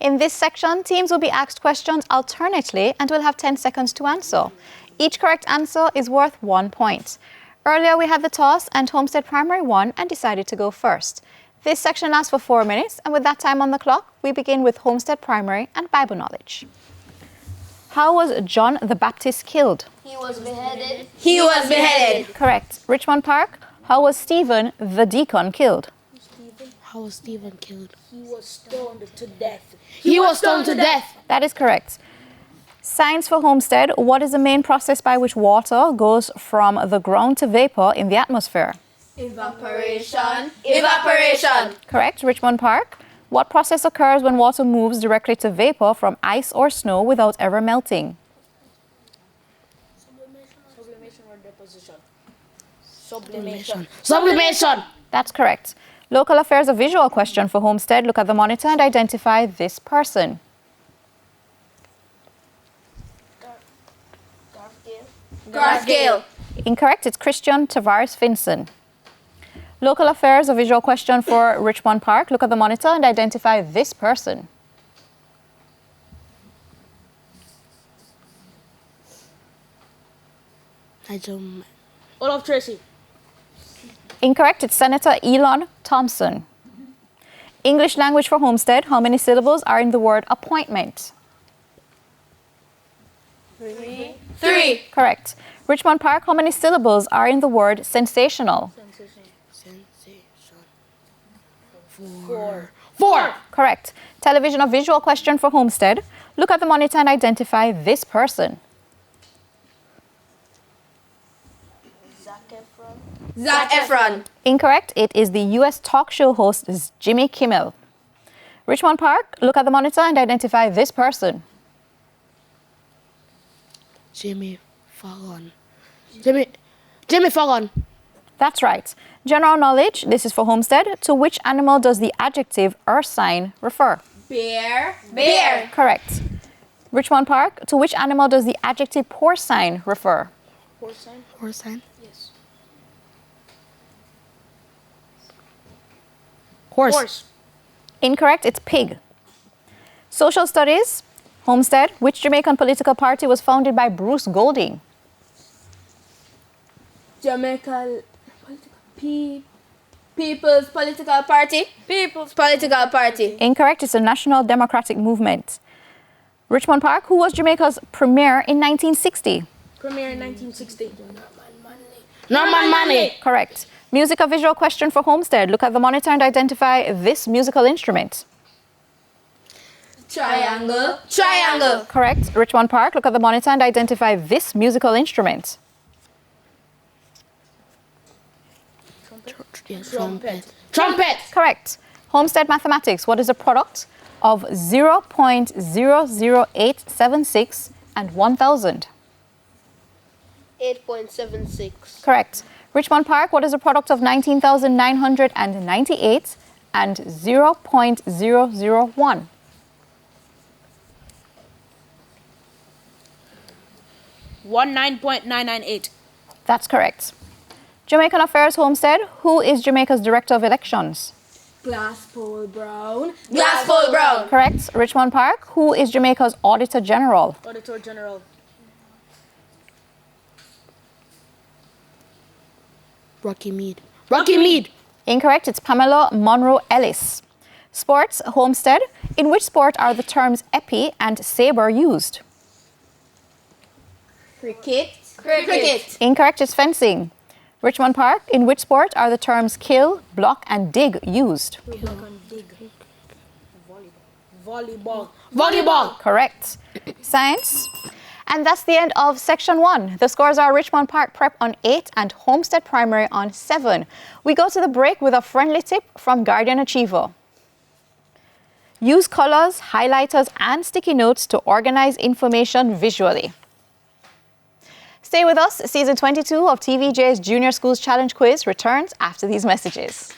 In this section, teams will be asked questions alternately and will have 10 seconds to answer. Each correct answer is worth 1 point. Earlier, we had the toss and Homestead Primary won and decided to go first. This section lasts for 4 minutes, and with that time on the clock, we begin with Homestead Primary and Bible knowledge. How was John the Baptist killed? He was beheaded. He was beheaded. Correct. Richmond Park, how was Stephen the deacon killed? How was Stephen killed? He was stoned to death. He was stoned to death. That is correct. Science for Homestead, what is the main process by which water goes from the ground to vapor in the atmosphere? Evaporation. Evaporation. Correct. Richmond Park, what process occurs when water moves directly to vapor from ice or snow without ever melting? Sublimation or deposition? Sublimation. That's correct. Local affairs, a visual question for Homestead. Look at the monitor and identify this person. Garth Gale. Incorrect. It's Christian Tavares Finson. Local affairs, a visual question for Richmond Park. Look at the monitor and identify this person. Olaf Tracy. Incorrect. It's Senator Elon Thompson. English language for Homestead. How many syllables are in the word appointment? 3. 3. Correct. Richmond Park, how many syllables are in the word sensational? Sensation. 4. 4. Correct. Television, a visual question for Homestead. Look at the monitor and identify this person. Zac Efron. Incorrect. It is the U.S. talk show host Jimmy Kimmel. Richmond Park, look at the monitor and identify this person. Jimmy Fallon. Jimmy Fallon. That's right. General knowledge, this is for Homestead. To which animal does the adjective ursine refer? Bear. Bear. Correct. Richmond Park, to which animal does the adjective porcine refer? Porcine. Porcine. Yes. Horse. Incorrect. It's pig. Social studies, Homestead, which Jamaican political party was founded by Bruce Golding? Jamaica. People's Political Party. People's Political Party. Incorrect. It's a national democratic movement. Richmond Park, who was Jamaica's premier in 1960? Premier in 1960. Norman Manley. Correct. Music, a visual question for Homestead. Look at the monitor and identify this musical instrument. Triangle. Triangle. Correct. Richmond Park, look at the monitor and identify this musical instrument. Trumpet. Trumpet. Correct. Homestead mathematics, what is the product of 0.00876 and 1,000? 8.76. Correct. Richmond Park, what is the product of 19,998 and 0.001? 19.998. That's correct. Jamaican Affairs Homestead, who is Jamaica's Director of Elections? Glasspool Brown. Glasspool Brown. Correct. Richmond Park, who is Jamaica's Auditor General? Auditor General. Rocky Mead. Rocky Mead. Incorrect. It's Pamela Monroe Ellis. Sports Homestead, in which sport are the terms epi and saber used? Cricket. Cricket. Incorrect. It's fencing. Richmond Park, in which sport are the terms kill, block, and dig used? Volleyball. Volleyball. Correct. Science. And that's the end of section 1. The scores are Richmond Park Prep on 8 and Homestead Primary on 7. We go to the break with a friendly tip from Guardian Achiever. Use colors, highlighters, and sticky notes to organize information visually. Stay with us. Season 22 of TVJ's Junior Schools Challenge Quiz returns after these messages.